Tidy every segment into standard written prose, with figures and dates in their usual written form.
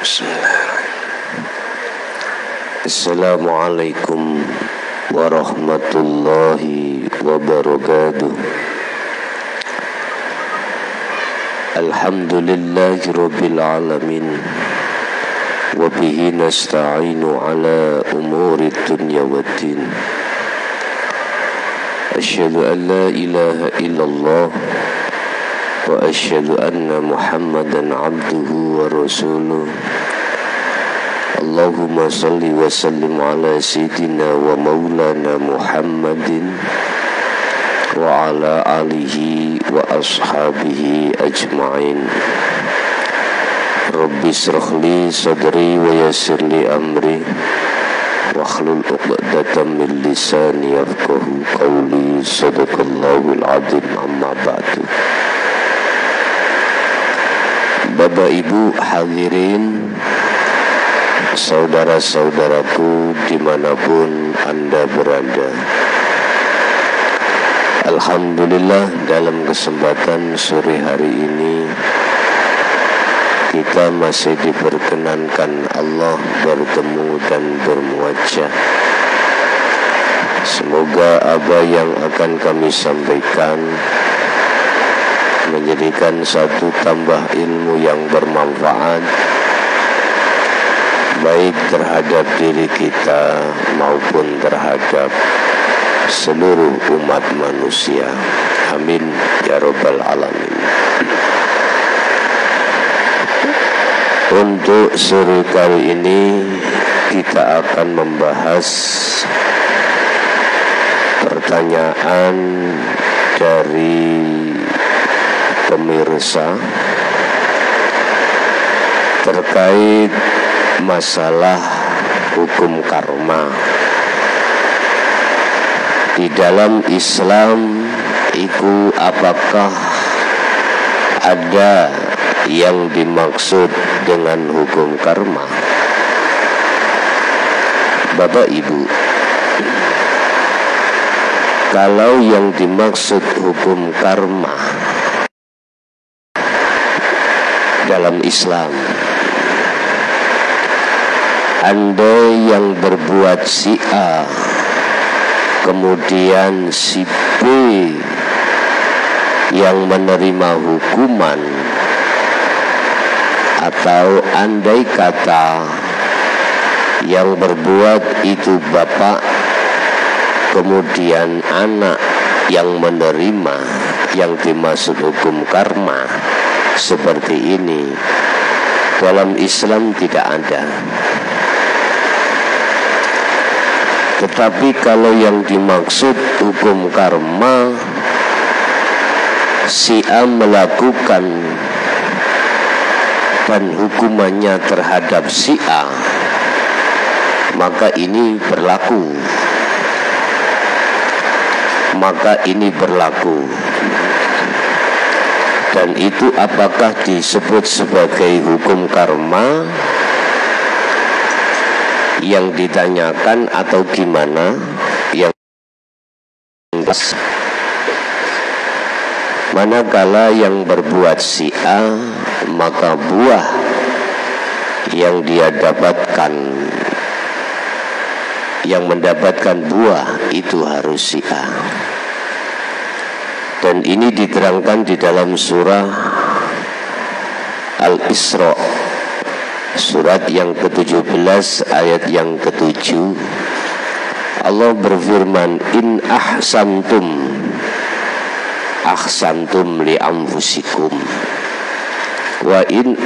Bismillahirrahmanirrahim. Assalamualaikum warahmatullahi wabarakatuh. Alhamdulillahi rabbil alamin. Wa bihi nasta'inu ala umuri dunya waddin. Asyhadu an la ilaha illallah wa asyhadu anna Muhammadan abduhu wa rasuluh. Allahumma salli wa sallim ala sayyidina wa maulana Muhammadin wa ala alihi wa ashabihi ajma'in. Rabbi shrah li sadri wa yassir li amri wahlul 'uqdatam min lisani yafqahu qawli. Shadaqallahul 'azim. Amma ba'du. Bapak Ibu hadirin, saudara-saudaraku dimanapun Anda berada, alhamdulillah dalam kesempatan sore hari ini kita masih diperkenankan Allah bertemu dan bermuajah. Semoga apa yang akan kami sampaikan menjadikan satu tambah ilmu yang bermanfaat baik terhadap diri kita maupun terhadap seluruh umat manusia. Amin ya rabbal alamin. Untuk sore kali ini kita akan membahas pertanyaan dari pemirsa terkait masalah hukum karma. Di dalam Islam itu apakah ada yang dimaksud dengan hukum karma? Bapak Ibu, kalau yang dimaksud hukum karma dalam Islam, Anda yang berbuat si A kemudian si B yang menerima hukuman, atau andai kata yang berbuat itu bapak kemudian anak yang menerima, yang dimaksud hukum karma seperti ini dalam Islam tidak ada. Tetapi kalau yang dimaksud hukum karma, si A melakukan dan hukumannya terhadap si A, maka ini berlaku. Dan itu apakah disebut sebagai hukum karma yang ditanyakan atau gimana? Yang manakala yang berbuat si A, maka buah yang dia dapatkan, yang mendapatkan buah itu harus si A. Dan ini diterangkan di dalam surah Al-Isra, surat yang ke-17 ayat yang ke-7. Allah berfirman, in ahsantum li anfusikum wa in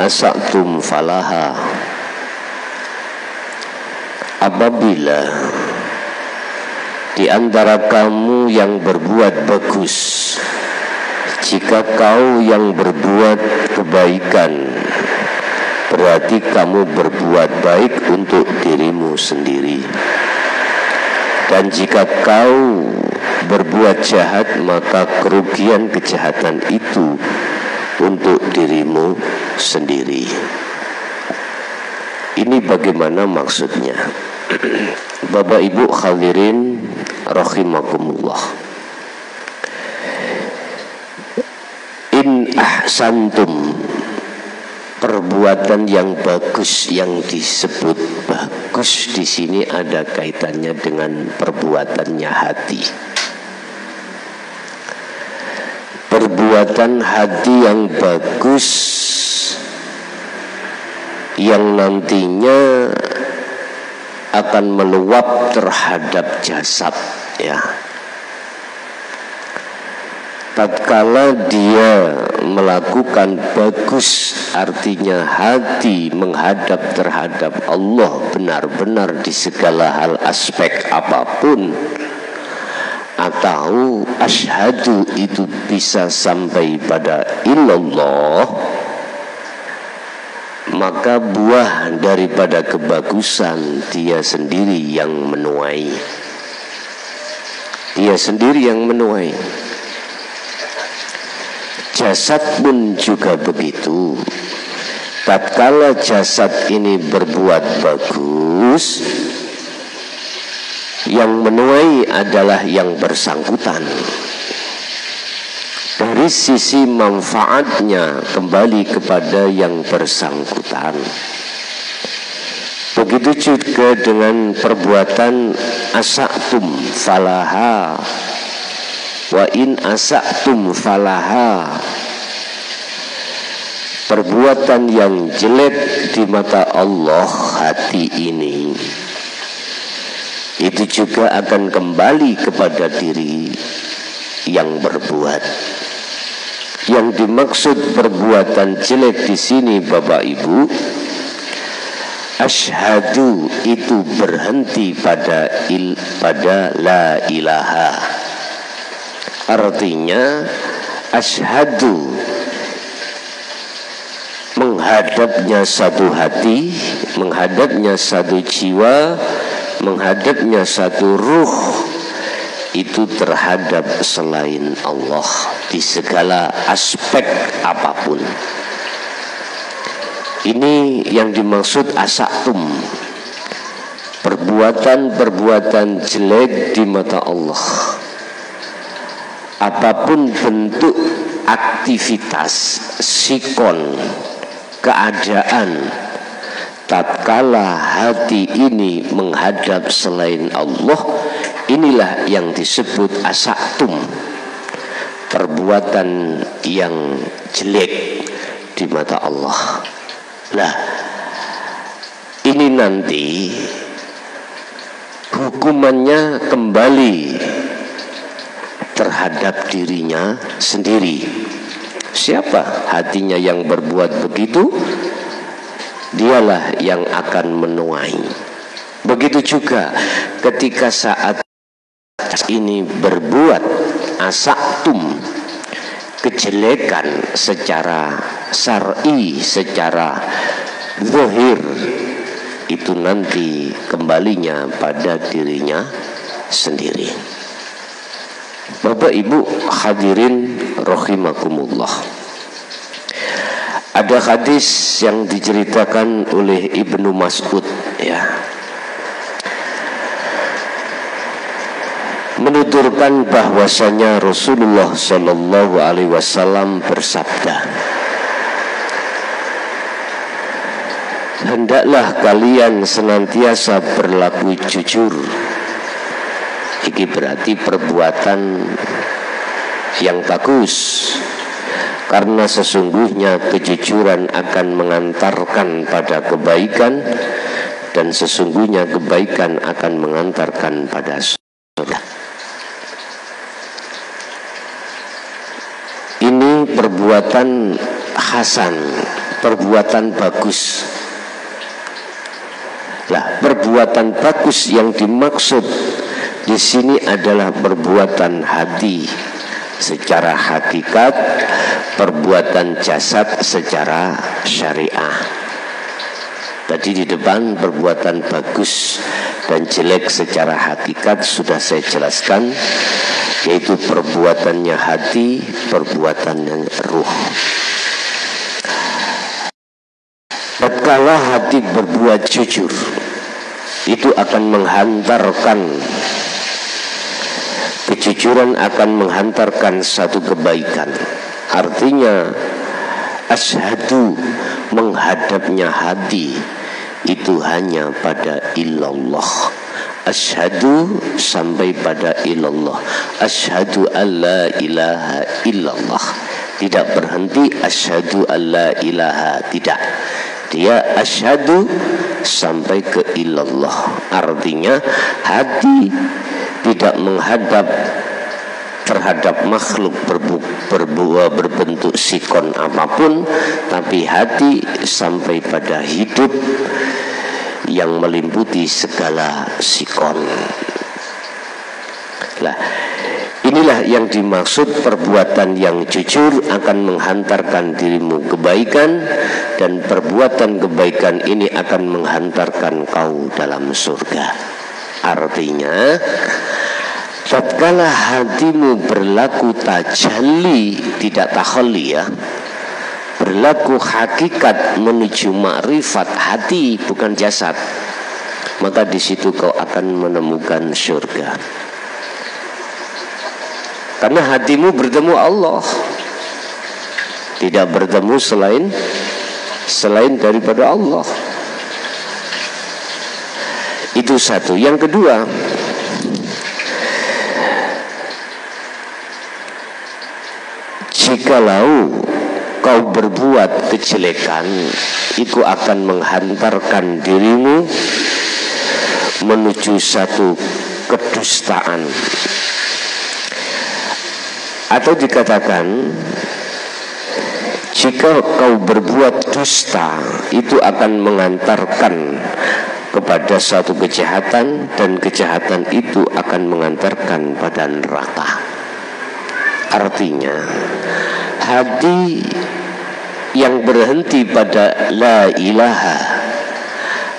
asatum falaha. Apabila di antara kamu yang berbuat bagus, jika kau yang berbuat kebaikan, berarti kamu berbuat baik untuk dirimu sendiri. Dan jika kau berbuat jahat, maka kerugian kejahatan itu untuk dirimu sendiri. Ini bagaimana maksudnya? Bapak Ibu hadirin rahimakumullah. In ahsantum perbuatan yang bagus. Yang disebut bagus di sini ada kaitannya dengan perbuatannya hati. Perbuatan hati yang bagus yang nantinya akan meluap terhadap jasad, ya. Tatkala dia melakukan bagus, artinya hati menghadap terhadap Allah benar-benar di segala hal aspek apapun, atau asyhadu itu bisa sampai pada illallah, maka buah daripada kebagusan dia sendiri yang menuai. Dia sendiri yang menuai. Jasad pun juga begitu. Tatkala jasad ini berbuat bagus, yang menuai adalah yang bersangkutan. Dari sisi manfaatnya kembali kepada yang bersangkutan. Begitu juga dengan perbuatan asa'tum falaha wa in asa'tum falaha. Perbuatan yang jelek di mata Allah hati ini, itu juga akan kembali kepada diri yang berbuat. Yang dimaksud perbuatan jelek di sini Bapak Ibu, asyhadu itu berhenti pada la ilaha. Artinya asyhadu menghadapnya satu hati, menghadapnya satu jiwa, menghadapnya satu ruh, itu terhadap selain Allah di segala aspek apapun. Ini yang dimaksud asa'tum, perbuatan-perbuatan jelek di mata Allah. Apapun bentuk aktivitas, sikon, keadaan, tatkala hati ini menghadap selain Allah, inilah yang disebut asa'tum, perbuatan yang jelek di mata Allah. Nah, ini nanti hukumannya kembali terhadap dirinya sendiri. Siapa hatinya yang berbuat begitu, dialah yang akan menuai. Begitu juga ketika saat ini berbuat asa'tum, kejelekan secara syar'i, secara zahir, itu nanti kembalinya pada dirinya sendiri. Bapak Ibu hadirin rahimakumullah, ada hadis yang diceritakan oleh Ibnu Mas'ud, ya, menuturkan bahwasanya Rasulullah Shallallahu Alaihi Wasallam bersabda, hendaklah kalian senantiasa berlaku jujur. Ini berarti perbuatan yang bagus, karena sesungguhnya kejujuran akan mengantarkan pada kebaikan, dan sesungguhnya kebaikan akan mengantarkan pada surga. Ini perbuatan hasan, perbuatan bagus. Nah, perbuatan bagus yang dimaksud di sini adalah perbuatan hati secara hakikat, perbuatan jasad secara syariah. Tadi di depan perbuatan bagus dan jelek secara hakikat sudah saya jelaskan, yaitu perbuatannya hati, perbuatannya ruh. Tatkala hati berbuat jujur, itu akan menghantarkan, kejujuran akan menghantarkan satu kebaikan. Artinya asyhadu menghadapnya hati itu hanya pada illallah. Asyhadu sampai pada illallah. Asyhadu alla ilaha illallah. Tidak berhenti asyhadu alla ilaha, tidak. Dia asyhadu sampai ke illallah. Artinya hati tidak menghadap terhadap makhluk berbentuk sikon apapun, tapi hati sampai pada hidup yang meliputi segala sikon. Lah, inilah yang dimaksud perbuatan yang jujur akan menghantarkan dirimu kebaikan, dan perbuatan kebaikan ini akan menghantarkan kau dalam surga. Artinya, tatkala hatimu berlaku tajalli, tidak takhalli ya, berlaku hakikat menuju makrifat hati bukan jasad, maka di situ kau akan menemukan surga. Karena hatimu bertemu Allah, tidak bertemu selain daripada Allah. Itu satu. Yang kedua, jikalau kau berbuat kejelekan, itu akan menghantarkan dirimu menuju satu kedustaan. Atau dikatakan, jika kau berbuat dusta, itu akan mengantarkan kepada suatu kejahatan, dan kejahatan itu akan mengantarkan pada neraka. Artinya, hati yang berhenti pada la ilaha,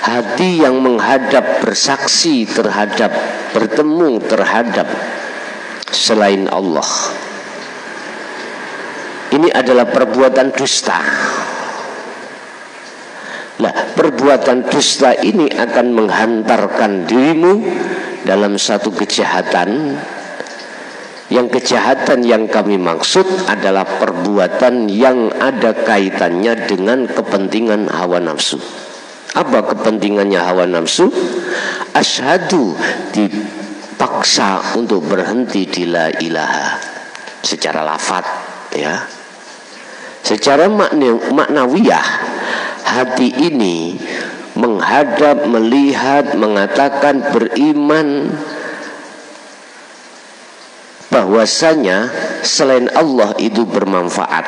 hati yang menghadap bersaksi terhadap, bertemu terhadap selain Allah, ini adalah perbuatan dusta. Nah, perbuatan dusta ini akan menghantarkan dirimu dalam satu kejahatan. Yang kejahatan yang kami maksud adalah perbuatan yang ada kaitannya dengan kepentingan hawa nafsu. Apa kepentingannya hawa nafsu? Asyhadu dipaksa untuk berhenti di la ilaha secara lafaz ya. Secara maknawiyah, hati ini menghadap, melihat, mengatakan, beriman bahwasanya selain Allah itu bermanfaat.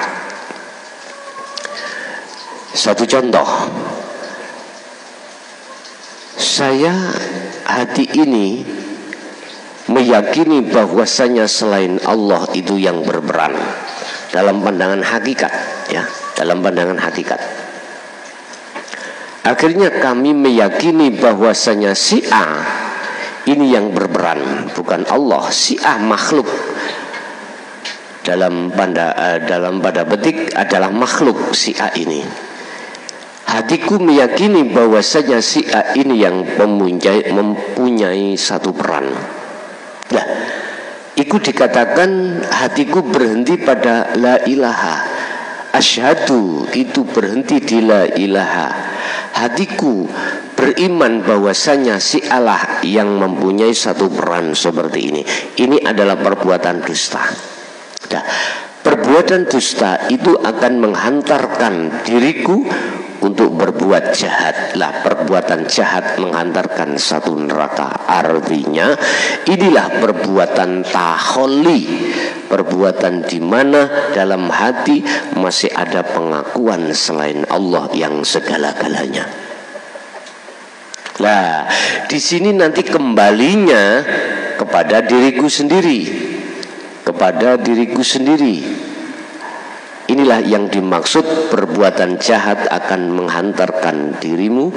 Satu contoh, hati ini meyakini bahwasanya selain Allah itu yang berperan dalam pandangan hakikat ya, dalam pandangan hakikat. Akhirnya kami meyakini bahwasanya si A ini yang berperan, bukan Allah. Si A makhluk, dalam pada petik adalah makhluk si A ini. Hatiku meyakini bahwasanya si A ini yang mempunyai satu peran. Nah, itu dikatakan hatiku berhenti pada la ilaha. Asyhadu itu berhenti di la ilaha. Hatiku beriman bahwasanya si Allah yang mempunyai satu peran seperti ini. Ini adalah perbuatan dusta. Nah, perbuatan dusta itu akan menghantarkan diriku untuk berbuat jahat. Lah, perbuatan jahat menghantarkan satu neraka. Artinya inilah perbuatan takholi, perbuatan di mana dalam hati masih ada pengakuan selain Allah yang segala-galanya. Lah, di sini nanti kembalinya kepada diriku sendiri, kepada diriku sendiri. Inilah yang dimaksud perbuatan jahat akan menghantarkan dirimu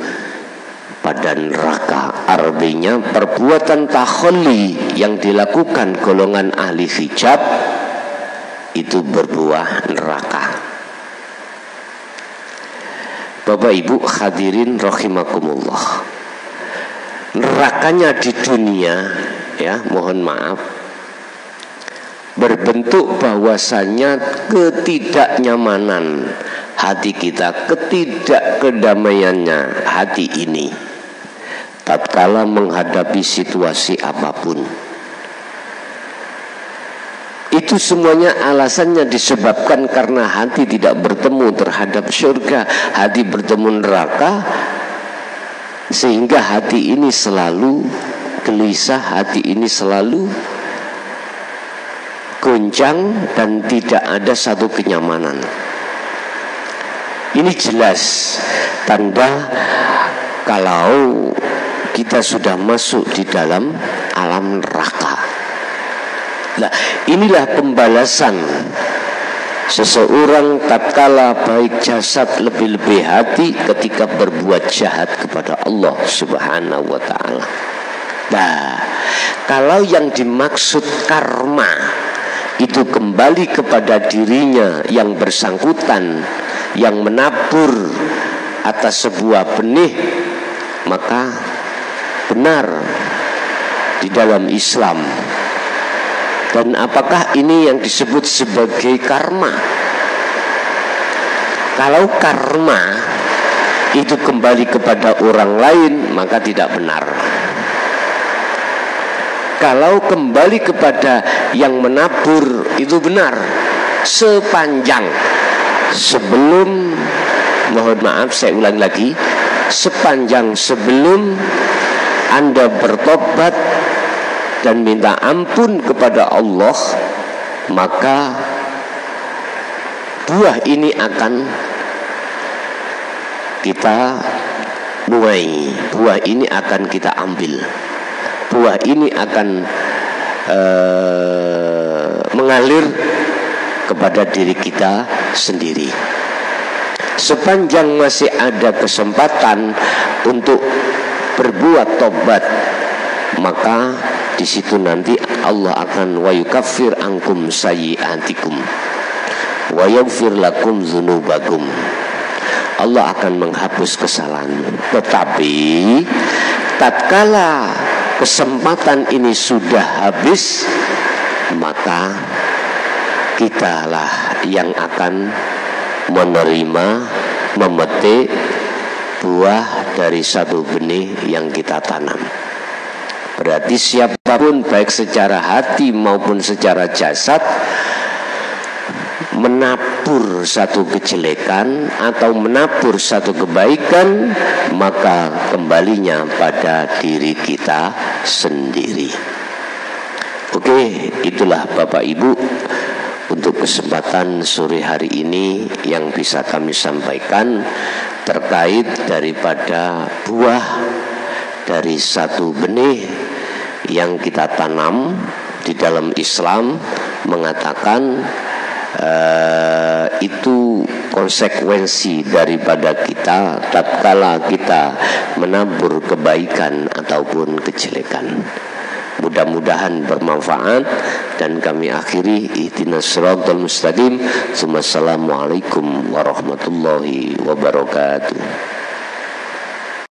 pada neraka. Artinya perbuatan takholi yang dilakukan golongan ahli hijab itu berbuah neraka. Bapak Ibu hadirin rahimakumullah, nerakanya di dunia ya, mohon maaf, berbentuk bahwasanya ketidaknyamanan, hati kita, ketidakkedamaiannya hati ini tatkala menghadapi situasi apapun. Itu semuanya alasannya disebabkan karena hati tidak bertemu terhadap surga, hati bertemu neraka, sehingga hati ini selalu gelisah, hati ini selalu goncang dan tidak ada satu kenyamanan. Ini jelas tanda kalau kita sudah masuk di dalam alam neraka. Nah, inilah pembalasan seseorang tatkala baik jasad lebih-lebih hati ketika berbuat jahat kepada Allah Subhanahu wa ta'ala. Nah, kalau yang dimaksud karma itu kembali kepada dirinya yang bersangkutan, yang menabur atas sebuah benih, maka benar di dalam Islam. Dan apakah ini yang disebut sebagai karma? Kalau karma itu kembali kepada orang lain, maka tidak benar. Kalau kembali kepada yang menabur, itu benar. Sepanjang sebelum, mohon maaf saya ulang lagi, sepanjang sebelum Anda bertobat dan minta ampun kepada Allah, maka buah ini akan kita nuai, buah ini akan kita ambil, buah ini akan mengalir kepada diri kita sendiri. Sepanjang masih ada kesempatan untuk berbuat tobat, maka di situ nanti Allah akan wa yukaffir ankum sayyi'atikum wa yaghfir lakum dzunubakum. Allah akan menghapus kesalahanmu. Tetapi tatkala kesempatan ini sudah habis, maka kitalah yang akan menerima, memetik buah dari satu benih yang kita tanam. Berarti siapapun baik secara hati maupun secara jasad menabur satu kejelekan atau menabur satu kebaikan, maka kembalinya pada diri kita sendiri. Oke, itulah Bapak Ibu untuk kesempatan sore hari ini yang bisa kami sampaikan terkait daripada buah dari satu benih yang kita tanam. Di dalam Islam mengatakan itu konsekuensi daripada kita tatkala kita menabur kebaikan ataupun kejelekan. Mudah-mudahan bermanfaat dan kami akhiri ihdinas siratal mustaqim. Assalamualaikum warahmatullahi wabarakatuh.